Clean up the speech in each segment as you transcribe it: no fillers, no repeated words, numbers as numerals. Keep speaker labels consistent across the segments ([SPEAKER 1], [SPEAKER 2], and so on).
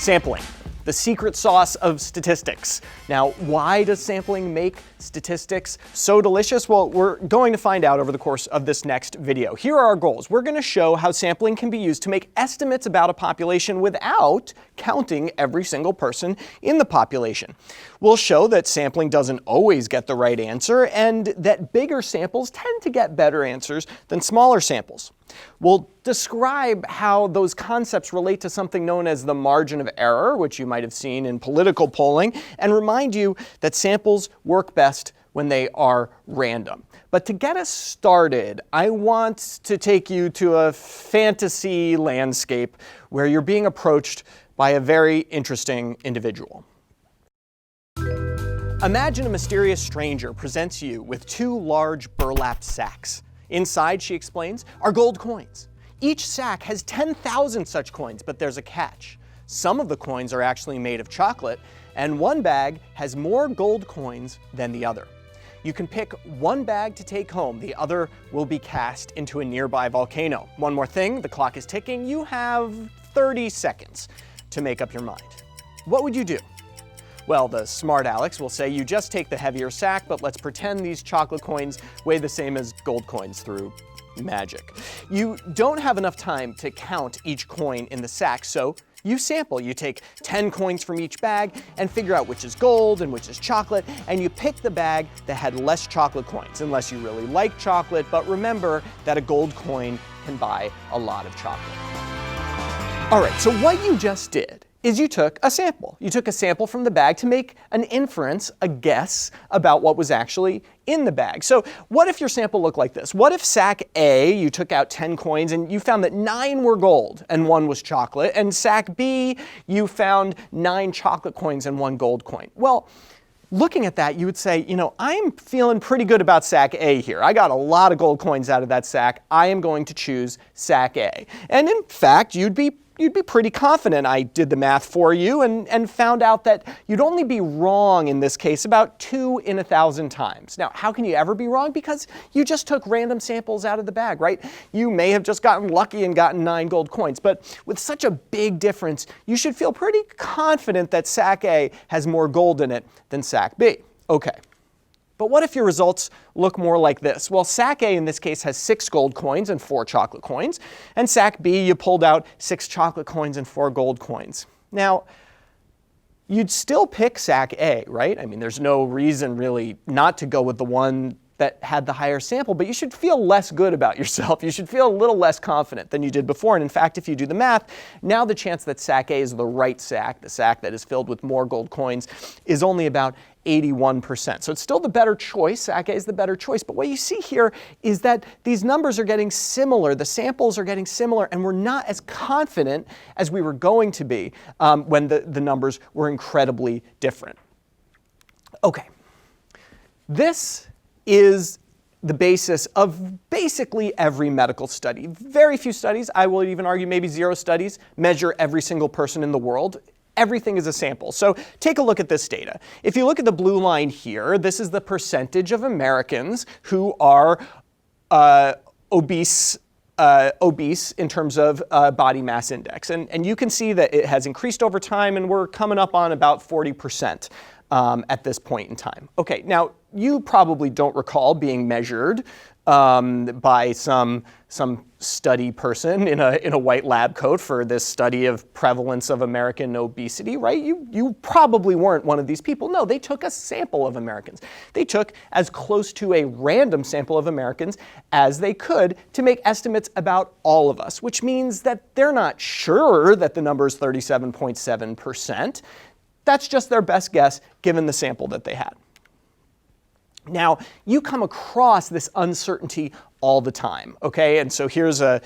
[SPEAKER 1] Sampling, the secret sauce of statistics. Now, why does sampling make statistics so delicious? Well, we're going to find out over the course of this next video. Here are our goals. We're going to show how sampling can be used to make estimates about a population without counting every single person in the population. We'll show that sampling doesn't always get the right answer and that bigger samples tend to get better answers than smaller samples. We'll describe how those concepts relate to something known as the margin of error, which you might have seen in political polling, and remind you that samples work best when they are random. But to get us started, I want to take you to a fantasy landscape where you're being approached by a very interesting individual. Imagine a mysterious stranger presents you with two large burlap sacks. Inside, she explains, are gold coins. Each sack has 10,000 such coins, but there's a catch. Some of the coins are actually made of chocolate, and one bag has more gold coins than the other. You can pick one bag to take home. The other will be cast into a nearby volcano. One more thing, the clock is ticking. You have 30 seconds to make up your mind. What would you do? Well, the smart Alex will say you just take the heavier sack, but let's pretend these chocolate coins weigh the same as gold coins through magic. You don't have enough time to count each coin in the sack, so you sample. You take 10 coins from each bag and figure out which is gold and which is chocolate, and you pick the bag that had less chocolate coins, unless you really like chocolate, but remember that a gold coin can buy a lot of chocolate. All right, so what you just did is you took a sample. You took a sample from the bag to make an inference, a guess, about what was actually in the bag. So what if your sample looked like this? What if sack A, you took out 10 coins and you found that 9 were gold and 1 was chocolate, and sack B, you found 9 chocolate coins and 1 gold coin? Well, looking at that, you would say, you know, I'm feeling pretty good about sack A here. I got a lot of gold coins out of that sack. I am going to choose sack A. And in fact, you'd be pretty confident. I did the math for you and found out that you'd only be wrong in this case about 2 in 1,000 times. Now, how can you ever be wrong? Because you just took random samples out of the bag, right? You may have just gotten lucky and gotten 9 gold coins, but with such a big difference, you should feel pretty confident that sack A has more gold in it than sack B. Okay. But what if your results look more like this? Well, sack A in this case has 6 gold coins and 4 chocolate coins, and sack B, you pulled out 6 chocolate coins and 4 gold coins. Now, you'd still pick sack A, right? I mean, there's no reason really not to go with the one that had the higher sample, but you should feel less good about yourself. You should feel a little less confident than you did before. And in fact, if you do the math, now the chance that sack A is the right sack, the sack that is filled with more gold coins, is only about 81%. So it's still the better choice. Sack A is the better choice. But what you see here is that these numbers are getting similar. The samples are getting similar, and we're not as confident as we were going to be when the numbers were incredibly different. Okay. This is the basis of basically every medical study. Very few studies, I will even argue maybe 0 studies, measure every single person in the world. Everything is a sample. So take a look at this data. If you look at the blue line here, this is the percentage of Americans who are obese in terms of body mass index. And you can see that it has increased over time, and we're coming up on about 40% at this point in time. Okay, now you probably don't recall being measured by some study person in a white lab coat for this study of prevalence of American obesity, right? You probably weren't one of these people. No, they took a sample of Americans. They took as close to a random sample of Americans as they could to make estimates about all of us, which means that they're not sure that the number is 37.7%. That's just their best guess given the sample that they had. Now, you come across this uncertainty all the time, okay? And so here's a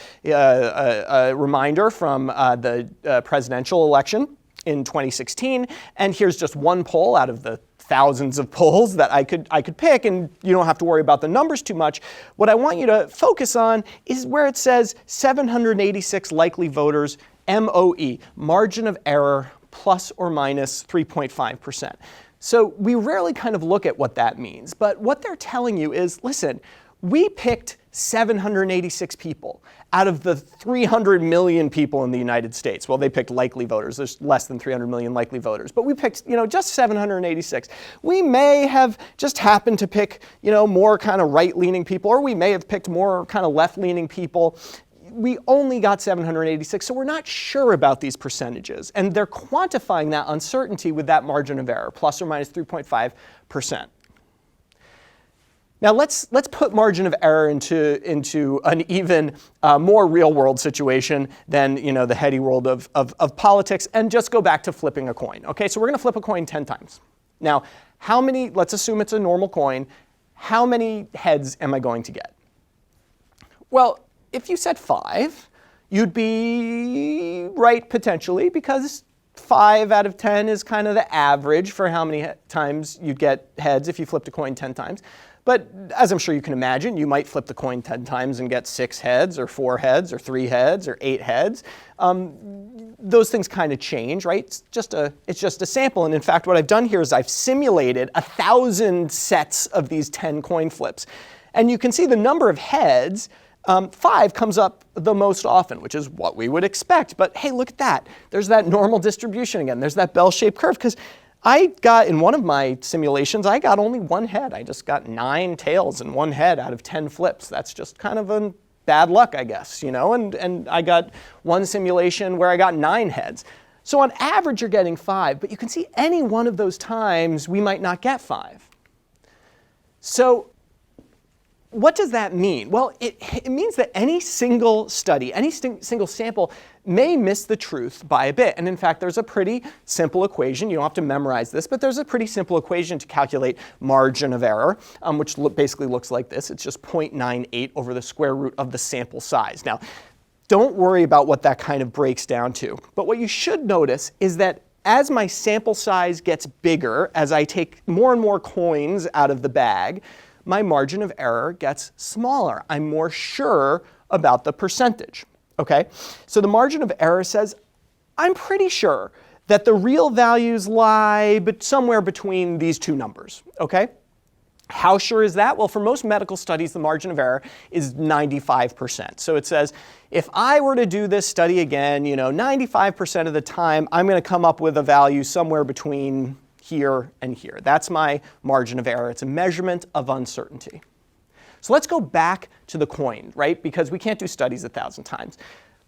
[SPEAKER 1] reminder from the presidential election in 2016, and here's just one poll out of the thousands of polls that I could pick, and you don't have to worry about the numbers too much. What I want you to focus on is where it says 786 likely voters, MOE, margin of error, plus or minus 3.5%. So we rarely kind of look at what that means, but what they're telling you is, listen, we picked 786 people out of the 300 million people in the United States. Well, they picked likely voters. There's less than 300 million likely voters. But we picked, just 786. We may have just happened to pick, more kind of right-leaning people, or we may have picked more kind of left-leaning people. We only got 786, so we're not sure about these percentages. And they're quantifying that uncertainty with that margin of error, plus or minus 3.5%. Now let's put margin of error into an even more real-world situation than the heady world of politics, and just go back to flipping a coin. Okay, so we're going to flip a coin 10 times. Now, let's assume it's a normal coin, how many heads am I going to get? Well, if you said 5, you'd be right potentially, because 5 out of 10 is kind of the average for how many times you'd get heads if you flipped a coin 10 times. But as I'm sure you can imagine, you might flip the coin 10 times and get 6 heads, or 4 heads, or 3 heads, or 8 heads. Those things kind of change, right? It's just a sample. And in fact, what I've done here is I've simulated 1,000 sets of these 10 coin flips. And you can see the number of heads, 5 comes up the most often, which is what we would expect. But hey, look at that. There's that normal distribution again. There's that bell-shaped curve. Because in one of my simulations, I got only 1 head. I just got 9 tails and 1 head out of 10 flips. That's just kind of a bad luck, I guess, And I got one simulation where I got 9 heads. So on average, you're getting 5. But you can see any one of those times, we might not get 5. So what does that mean? Well, it means that any single study, any single sample may miss the truth by a bit. And in fact, there's a pretty simple equation. You don't have to memorize this, but there's a pretty simple equation to calculate margin of error, which basically looks like this. It's just 0.98 over the square root of the sample size. Now, don't worry about what that kind of breaks down to. But what you should notice is that as my sample size gets bigger, as I take more and more coins out of the bag, my margin of error gets smaller. I'm more sure about the percentage. Okay? So the margin of error says, I'm pretty sure that the real values lie somewhere between these two numbers. Okay? How sure is that? Well, for most medical studies, the margin of error is 95%. So it says, if I were to do this study again, 95% of the time, I'm going to come up with a value somewhere between here and here. That's my margin of error. It's a measurement of uncertainty. So let's go back to the coin, right? Because we can't do studies 1,000 times.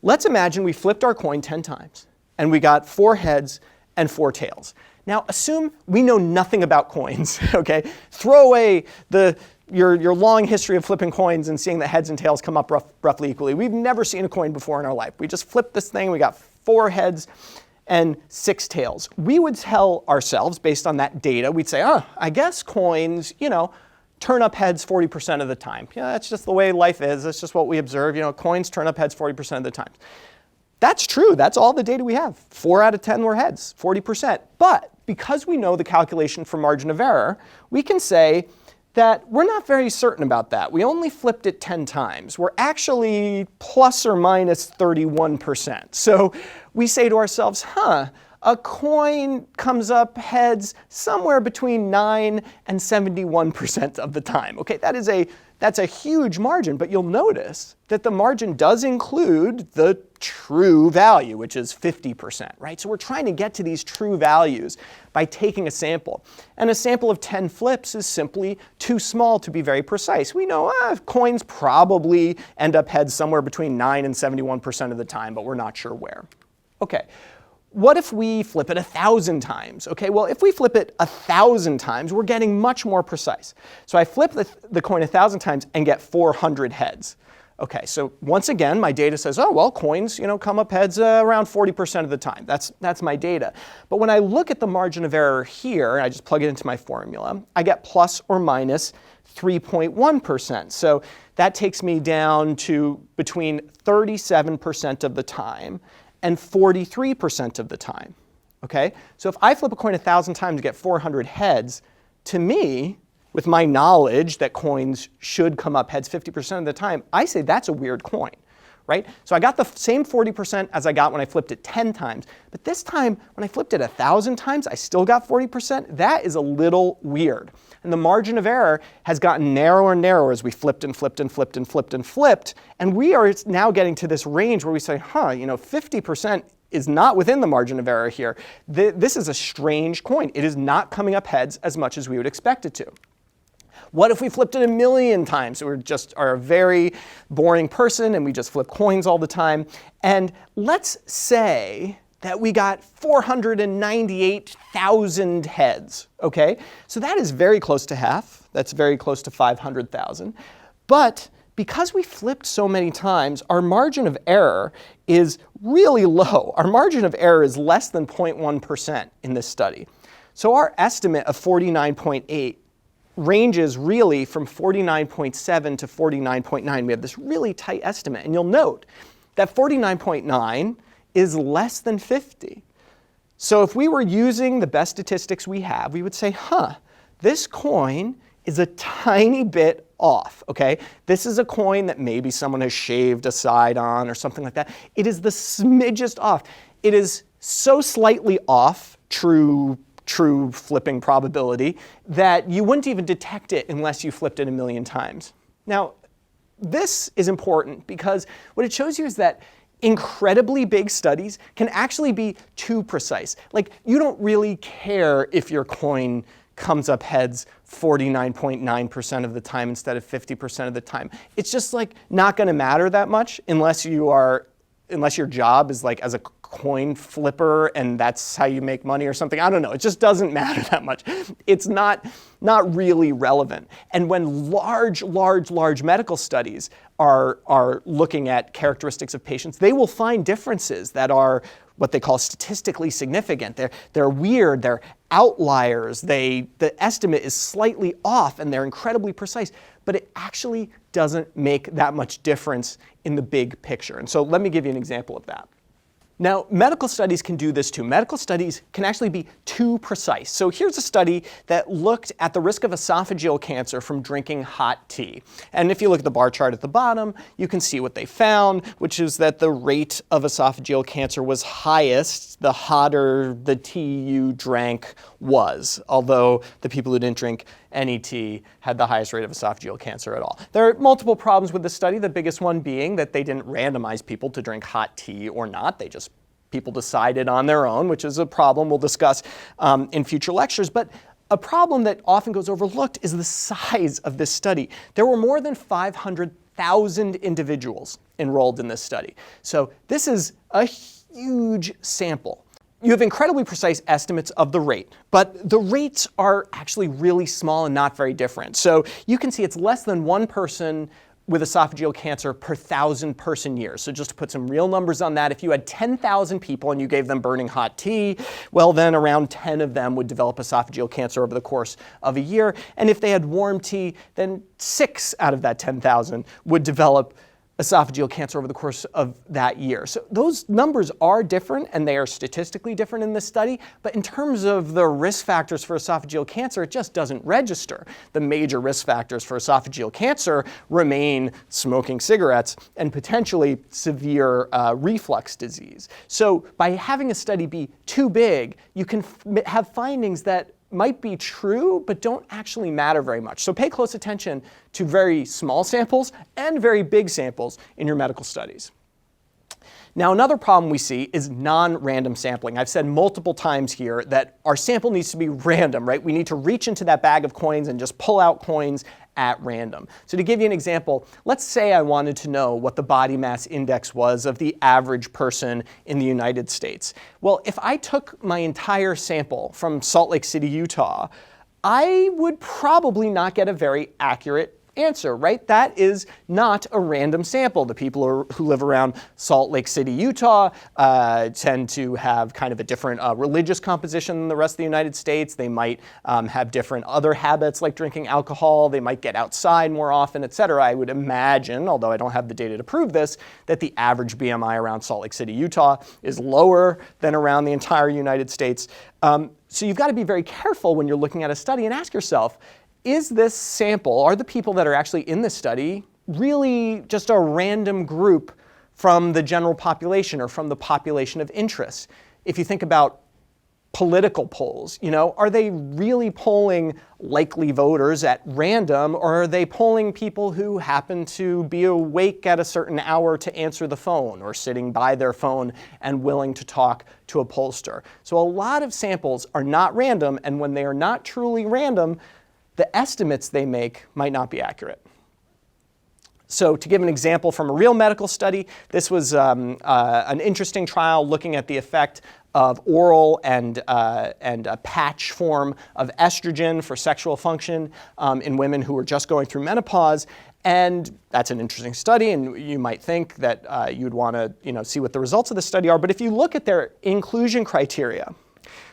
[SPEAKER 1] Let's imagine we flipped our coin 10 times, and we got 4 heads and 4 tails. Now, assume we know nothing about coins, okay? Throw away your long history of flipping coins and seeing that heads and tails come up roughly equally. We've never seen a coin before in our life. We just flipped this thing, we got 4 heads and 6 tails. We would tell ourselves, based on that data, we'd say, I guess coins, turn up heads 40% of the time. That's just the way life is. That's just what we observe. Coins turn up heads 40% of the time. That's true. That's all the data we have. 4 out of 10 were heads, 40%. But because we know the calculation for margin of error, we can say that we're not very certain about that. We only flipped it 10 times. We're actually plus or minus 31%. So we say to ourselves, a coin comes up heads somewhere between 9 and 71% of the time. Okay, that's a huge margin, but you'll notice that the margin does include the true value, which is 50%, right? So we're trying to get to these true values by taking a sample. And a sample of 10 flips is simply too small to be very precise. We know coins probably end up heads somewhere between 9 and 71% of the time, but we're not sure where. Okay. What if we flip it 1,000 times? Okay, well, if we flip it 1,000 times, we're getting much more precise. So I flip the coin 1,000 times and get 400 heads. Okay, so once again, my data says, coins, come up heads around 40% of the time. That's my data. But when I look at the margin of error here, and I just plug it into my formula, I get plus or minus 3.1%. So that takes me down to between 37% of the time and 43% of the time. Okay? So if I flip a coin 1,000 times to get 400 heads, to me, with my knowledge that coins should come up heads 50% of the time, I say that's a weird coin. right? So I got the same 40% as I got when I flipped it 10 times. But this time, when I flipped it 1,000 times, I still got 40%. That is a little weird. And the margin of error has gotten narrower and narrower as we flipped and flipped and flipped and flipped and flipped. And we are now getting to this range where we say, 50% is not within the margin of error here. This is a strange coin. It is not coming up heads as much as we would expect it to. What if we flipped it 1,000,000 times? So we are a very boring person and we just flip coins all the time. And let's say that we got 498,000 heads, okay? So that is very close to half. That's very close to 500,000. But because we flipped so many times, our margin of error is really low. Our margin of error is less than 0.1% in this study. So our estimate of 49.8 ranges really from 49.7 to 49.9. We have this really tight estimate. And you'll note that 49.9 is less than 50. So if we were using the best statistics we have, we would say, this coin is a tiny bit off, okay? This is a coin that maybe someone has shaved a side on or something like that. It is the smidgest off. It is so slightly off, true flipping probability, that you wouldn't even detect it unless you flipped it 1,000,000 times. Now, this is important because what it shows you is that incredibly big studies can actually be too precise. Like, you don't really care if your coin comes up heads 49.9% of the time instead of 50% of the time. It's just like not going to matter that much unless your job is like as a coin flipper and that's how you make money or something. I don't know. It just doesn't matter that much. It's not really relevant. And when large medical studies are looking at characteristics of patients, they will find differences that are what they call statistically significant. They're weird, they're outliers, the estimate is slightly off and they're incredibly precise, but it actually doesn't make that much difference in the big picture. And so let me give you an example of that. Now, medical studies can do this too. Medical studies can actually be too precise. So here's a study that looked at the risk of esophageal cancer from drinking hot tea. And if you look at the bar chart at the bottom, you can see what they found, which is that the rate of esophageal cancer was highest the hotter the tea you drank was, although the people who didn't drink any tea had the highest rate of esophageal cancer at all. There are multiple problems with this study, the biggest one being that they didn't randomize people to drink hot tea or not. People decided on their own, which is a problem we'll discuss in future lectures. But a problem that often goes overlooked is the size of this study. There were more than 500,000 individuals enrolled in this study. So this is a huge sample. You have incredibly precise estimates of the rate, but the rates are actually really small and not very different. So you can see it's less than one person with esophageal cancer per 1,000 person years. So just to put some real numbers on that, if you had 10,000 people and you gave them burning hot tea, well then around 10 of them would develop esophageal cancer over the course of a year. And if they had warm tea, then 6 out of that 10,000 would develop esophageal cancer over the course of that year. So those numbers are different and they are statistically different in this study, but in terms of the risk factors for esophageal cancer, it just doesn't register. The major risk factors for esophageal cancer remain smoking cigarettes and potentially severe reflux disease. So by having a study be too big, you can have findings that might be true, but don't actually matter very much. So pay close attention to very small samples and very big samples in your medical studies. Now, another problem we see is non-random sampling. I've said multiple times here that our sample needs to be random, right? We need to reach into that bag of coins and just pull out coins at random. So to give you an example, let's say I wanted to know what the body mass index was of the average person in the United States. Well, if I took my entire sample from Salt Lake City, Utah, I would probably not get a very accurate answer, right? That is not a random sample. The people who live around Salt Lake City, Utah tend to have kind of a different religious composition than the rest of the United States. They might have different other habits like drinking alcohol. They might get outside more often, etc. I would imagine, although I don't have the data to prove this, that the average BMI around Salt Lake City, Utah is lower than around the entire United States. So you've got to be very careful when you're looking at a study and ask yourself, is this sample, are the people that are actually in this study really just a random group from the general population or from the population of interest? If you think about political polls, are they really polling likely voters at random, or are they polling people who happen to be awake at a certain hour to answer the phone or sitting by their phone and willing to talk to a pollster? So a lot of samples are not random, and when they are not truly random, the estimates they make might not be accurate. So to give an example from a real medical study, this was an interesting trial looking at the effect of oral and a patch form of estrogen for sexual function in women who were just going through menopause. And that's an interesting study, and you might think that you'd want to see what the results of the study are. But if you look at their inclusion criteria,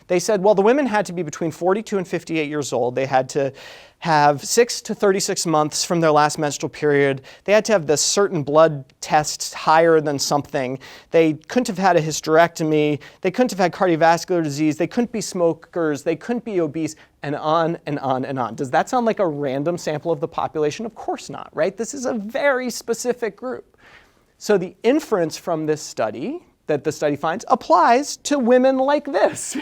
[SPEAKER 1] they said, well, the women had to be between 42 and 58 years old. They had to have 6 to 36 months from their last menstrual period. They had to have this certain blood test higher than something. They couldn't have had a hysterectomy. They couldn't have had cardiovascular disease. They couldn't be smokers. They couldn't be obese, and on and on and on. Does that sound like a random sample of the population? Of course not, right? This is a very specific group. So the inference from this study that the study finds applies to women like this,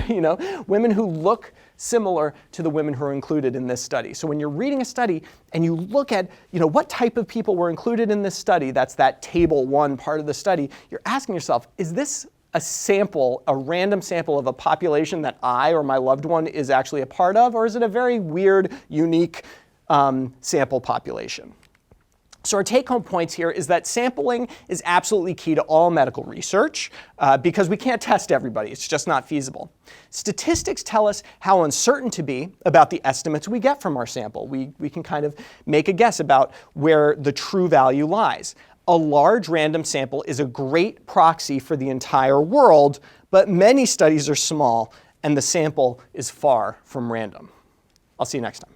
[SPEAKER 1] women who look similar to the women who are included in this study. So when you're reading a study and you look at, what type of people were included in this study, that's that table 1 part of the study, you're asking yourself, is this a sample, a random sample of a population that I or my loved one is actually a part of, or is it a very weird, unique sample population? So our take-home points here is that sampling is absolutely key to all medical research because we can't test everybody. It's just not feasible. Statistics tell us how uncertain to be about the estimates we get from our sample. We can kind of make a guess about where the true value lies. A large random sample is a great proxy for the entire world, but many studies are small and the sample is far from random. I'll see you next time.